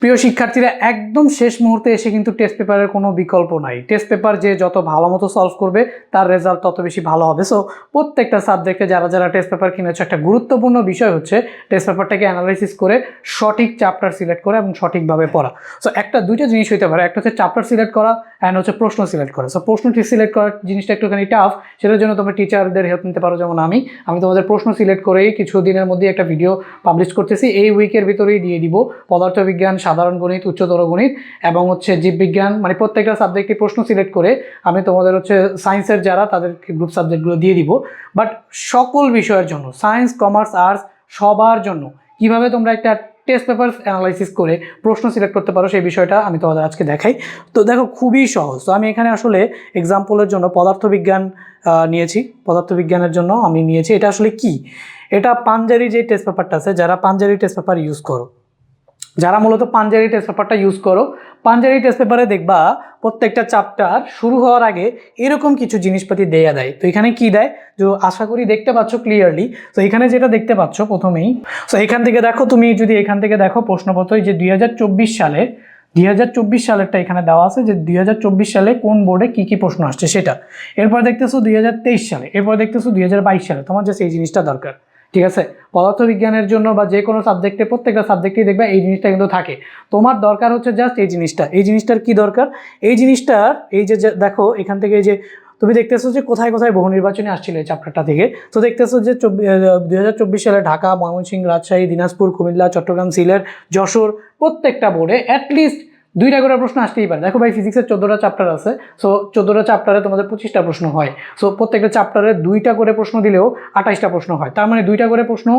প্রিয় শিক্ষার্থীরা, একদম শেষ মুহূর্তে এসে কিন্তু টেস্ট পেপারের কোনো বিকল্প নাই। টেস্ট পেপার যে যত ভালো মতো সলভ করবে তার রেজাল্ট তত বেশি ভালো হবে। সো প্রত্যেকটা সাবজেক্টে যারা যারা টেস্ট পেপার কিনেছে, একটা গুরুত্বপূর্ণ বিষয় হচ্ছে টেস্ট পেপারটাকে অ্যানালাইসিস করে সঠিক চ্যাপ্টার সিলেক্ট করা এবং সঠিকভাবে পড়া। সো দুইটা জিনিস হইতে পারে, একটা হচ্ছে চ্যাপ্টার সিলেক্ট করা অ্যান্ড হচ্ছে প্রশ্ন সিলেক্ট করা। সো প্রশ্নটি সিলেক্ট করার জিনিসটা একটুখানি টাফ, সেটার জন্য তুমি টিচারদের হেল্প নিতে পারো। যেমন আমি তোমাদের প্রশ্ন সিলেক্ট করেই কিছু দিনের মধ্যে একটা ভিডিও পাবলিশ করতেছি, এই উইকের ভিতরেই দিয়ে দিব। পদার্থবিজ্ঞান, সাধারণ গণিত, উচ্চতর গণিত এবং হচ্ছে জীববিজ্ঞান, মানে প্রত্যেকটা সাবজেক্টে প্রশ্ন সিলেক্ট করে আমি তোমাদের হচ্ছে সায়েন্সের যারা তাদেরকে গ্রুপ সাবজেক্টগুলো দিয়ে দিব। বাট সকল বিষয়ের জন্য, সায়েন্স, কমার্স, আর্টস সবার জন্য কিভাবে তোমরা একটা টেস্ট পেপার অ্যানালাইসিস করে প্রশ্ন সিলেক্ট করতে পারো সেই বিষয়টা আমি তোমাদের আজকে দেখাই। তো দেখো, খুবই সহজ। তো আমি এখানে আসলে এক্সাম্পলের জন্য পদার্থবিজ্ঞান নিয়েছি। পদার্থবিজ্ঞানের জন্য আমি নিয়েছি, এটা আসলে কি, এটা পাঞ্জারি যে টেস্ট পেপারটা আছে, যারা পাঞ্জারি টেস্ট পেপার ইউজ করো, যারা মূলত পাঞ্জারি টেস্ট পেপারটা ইউজ করো, পাঞ্জারি টেস্ট পেপারে দেখবা প্রত্যেকটা চ্যাপ্টার শুরু হওয়ার আগে এরকম কিছু জিনিসপাতি দেয়া দেয়। তো এখানে কি দেয়, যে আশা করি দেখতে পাচ্ছ ক্লিয়ারলি। তো এখানে যেটা দেখতে পাচ্ছ প্রথমেই, তো এখান থেকে দেখো, তুমি যদি এখান থেকে দেখো প্রশ্নপত্র, যে 2024 সালে 2024 সালেরটা এখানে দেওয়া আছে, যে 2024 সালে কোন বোর্ডে কি কি প্রশ্ন আসছে সেটা। এরপর দেখতেছো 2023 সালে, এরপর দেখতেছো 2022 সালে। তোমার জাস্ট এই জিনিসটা দরকার, ঠিক আছে? পদার্থবিজ্ঞানের জন্য বা যে কোনো সাবজেক্টে, প্রত্যেকটা সাবজেক্টেই দেখবে এই জিনিসটা কিন্তু থাকে। তোমার দরকার হচ্ছে জাস্ট এই জিনিসটা। এই জিনিসটার কি দরকার, এই জিনিসটার এই যে দেখো এখান থেকে যে তুমি দেখতেছো যে কোথায় কোথায় বহু নির্বাচনী আসছিল এই চ্যাপ্টারটা থেকে। তো দেখতেছো যে 2024 সালে ঢাকা, ময়মনসিংহ, রাজশাহী, দিনাজপুর, কুমিল্লা, চট্টগ্রাম, সিলেট, যশোর, প্রত্যেকটা বোর্ডে অ্যাটলিস্ট 2টা করে প্রশ্ন আসতেই পারে। দেখো ভাই, ফিজিক্সের 14টা চ্যাপ্টার আছে। সো 14টা চ্যাপ্টারে তোমাদের 25টা প্রশ্ন হয়। সো প্রত্যেকটা চ্যাপ্টারে 2টা করে প্রশ্ন দিলেও 28টা প্রশ্ন হয়। তার মানে 2টা করে প্রশ্ন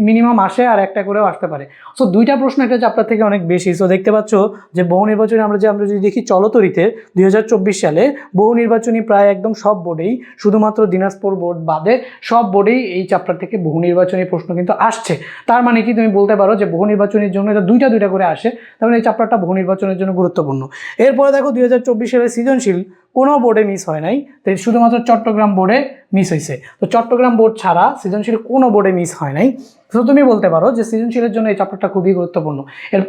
মিনিমাম আসে, আর একটা করেও আসতে পারে। সো 2টা প্রশ্ন একটা চ্যাপ্টার থেকে অনেক বেশি। সো দেখতে পাচ্ছ যে বহু নির্বাচনী আমরা যদি দেখি চলতরিতে 2024 সালে বহু নির্বাচনী প্রায় একদম সব বোর্ডেই, শুধুমাত্র দিনাজপুর বোর্ড বাদে সব বোর্ডেই এই চ্যাপ্টার থেকে বহু নির্বাচনী প্রশ্ন কিন্তু আসছে। তার মানে কি, তুমি বলতে পারো যে বহু নির্বাচনীর জন্য এটা 2টা করে আসে, তার মানে এই চ্যাপ্টারটা বহু নির্বাচনের জন্য গুরুত্বপূর্ণ। এরপরে দেখো 2024 সালে সৃজনশীল কোনো বোর্ডে মিস হয় নাই, তাই শুধুমাত্র চট্টগ্রাম বোর্ডে মিস হয়েছে। তো চট্টগ্রাম বোর্ড ছাড়া সৃজনশীল কোনো বোর্ডে মিস হয় নাই। তো তুমি বলতে পারো যে সৃজনশীলের জন্য এই চ্যাপ্টারটা খুবই গুরুত্বপূর্ণ।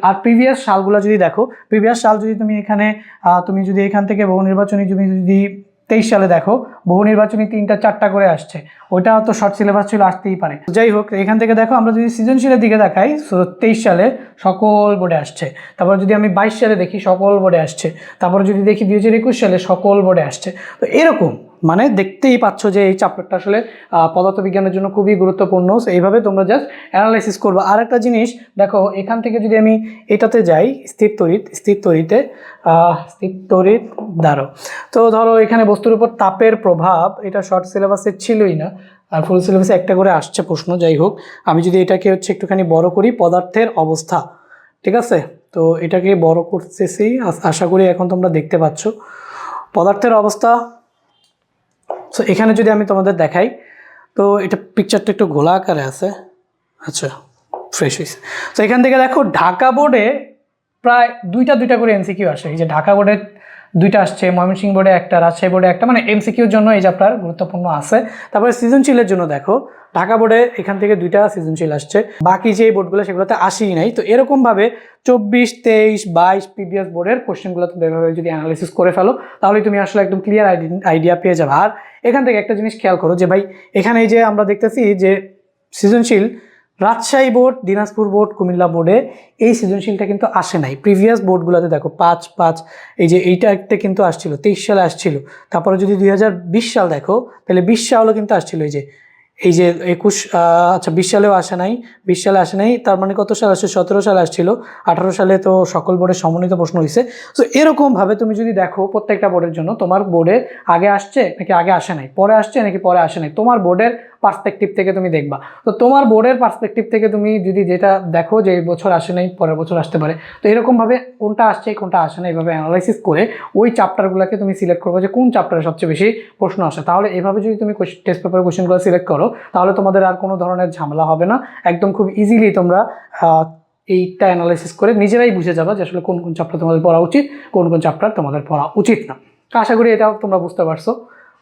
আর প্রিভিয়াস সালগুলো যদি দেখো, প্রিভিয়াস সাল যদি তুমি এখানে এখান থেকে বহু নির্বাচনী যদি 23 সালে দেখো, বহু নির্বাচনী 3টা 4টা করে আসছে। ওইটা তো শর্ট সিলেবাস ছিল, আসতেই পারে। যাই হোক, এখান থেকে দেখো আমরা যদি সৃজনশীলের দিকে দেখাই, 23 সালে সকল বোর্ডে আসছে। তারপর যদি আমি 22 সালে দেখি, সকল বোর্ডে আসছে। তারপর যদি দেখি 2021 সালে, সকল বোর্ডে আসছে। তো এরকম মানে দেখতেই পাচ্ছ যে এই চ্যাপ্টারটা আসলে পদার্থবিজ্ঞানের জন্য খুবই গুরুত্বপূর্ণ। এইভাবে তোমরা জাস্ট অ্যানালাইসিস করবো। আর একটা জিনিস দেখো, এখান থেকে যদি আমি এটাতে যাই, স্থির তড়িৎ দ্বারা, তো ধরো এখানে বস্তুর উপর তাপের প্রভাব, এটা শর্ট সিলেবাসে ছিলই না, আর ফুল সিলেবাসে একটা করে আসছে প্রশ্ন। যাই হোক, আমি যদি এটাকে হচ্ছে একটুখানি বড় করি, পদার্থের অবস্থা, ঠিক আছে? তো এটাকে বড় করতেছি, আশা করি এখন তোমরা দেখতে পাচ্ছ পদার্থের অবস্থা। সো এখানে যদি আমি তোমাদের দেখাই, তো এটা পিকচারটা একটু ঘোলা আকারে আছে, আচ্ছা ফ্রেশ হয়েছে। তো এখান থেকে দেখো, ঢাকা বোর্ডে প্রায় 2টা করে এমসিকিউ আসে। এই যে ঢাকা বোর্ডে 2টা আসছে, ময়মনসিংহ বোর্ডে একটা, রাজশাহী বোর্ডে একটা, মানে এমসিকিউর জন্য এই চ্যাপ্টার গুরুত্বপূর্ণ আছে। তারপরে সৃজনশীলের জন্য দেখো, ঢাকা বোর্ডে এখান থেকে 2টা সৃজনশীল আসছে, বাকি যে বোর্ডগুলো সেগুলোতে আসেই নাই। তো এরকমভাবে 24, 23, 22 প্রিভিয়াস বোর্ডের কোশ্চেনগুলো তুমি এভাবে যদি অ্যানালাইসিস করে ফেলো, তাহলে তুমি আসলে একদম ক্লিয়ার আইডিয়া পেয়ে যাবে। আর এখান থেকে একটা জিনিস খেয়াল করো যে ভাই, এখানে এই যে আমরা দেখতেছি যে সৃজনশীল রাজশাহী বোর্ড, দিনাজপুর বোর্ড, কুমিল্লা বোর্ডে এই সৃজনশীলটা কিন্তু আসে নাই। প্রিভিয়াস বোর্ডগুলোতে দেখো 5, এই যে এইটা একটা কিন্তু আসছিল, 23 সালে আসছিল। তারপরে যদি 2020 সাল দেখো, তাহলে 20 সালও কিন্তু আসছিল। এই যে 21, আচ্ছা 20 সালেও আসে নাই, 20 সালে আসে নাই, তার মানে কত সালে আসছে, 17 সালে আসছিল, 18 সালে তো সকল বোর্ডের সমন্বিত প্রশ্ন হয়েছে। তো এরকমভাবে তুমি যদি দেখো প্রত্যেকটা বোর্ডের জন্য, তোমার বোর্ডে আগে আসছে নাকি আগে আসে নাই, পরে আসছে নাকি পরে আসে নাই, তোমার বোর্ডের পার্সপেক্টিভ থেকে তুমি দেখবা। তো তোমার বোর্ডের পার্সপেক্টিভ থেকে তুমি যদি যেটা দেখো যে এই বছর আসে নাই, পরের বছর আসতে পারে, তো এরকমভাবে কোনটা আসছে কোনটা আসে না, এইভাবে অ্যানালাইসিস করে ওই চ্যাপ্টারগুলোকে তুমি সিলেক্ট করবে যে কোন চ্যাপ্টারে সবচেয়ে বেশি প্রশ্ন আসে। তাহলে এভাবে যদি তুমি টেস্ট পেপারের কোশ্চেনগুলো সিলেক্ট করো, তাহলে তোমাদের আর কোনো ধরনের ঝামেলা হবে না। একদম খুব ইজিলি তোমরা এইটা অ্যানালাইসিস করে নিজেরাই বুঝে যাবা যে আসলে কোন কোন চ্যাপ্টার তোমাদের পড়া উচিত, কোন কোন চ্যাপ্টার তোমাদের পড়া উচিত না। তো আশা করি এটাও তোমরা বুঝতে পারছো।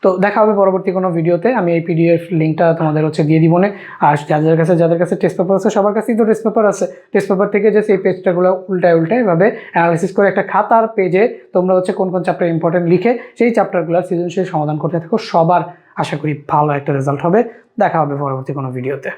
তো দেখা হবে পরবর্তী কোনো ভিডিওতে। আমি এই পিডিএফ লিঙ্কটা তোমাদের দিয়ে দিব না। আর যাদের কাছে টেস্ট পেপার আছে সবার কাছেই তো টেস্ট পেপার আছে। টেস্ট পেপার থেকে যে সেই পেজটাগুলো উল্টায় এভাবে অ্যানালাইসিস করে একটা খাতার পেজে তোমরা কোন কোন চ্যাপ্টার ইম্পর্টেন্ট লিখে সেই চ্যাপ্টারগুলোর সৃজনশীল সমাধান করতে থাকো। সবার আশা করি ভালো একটা রেজাল্ট হবে। দেখা হবে পরবর্তী কোনো ভিডিওতে।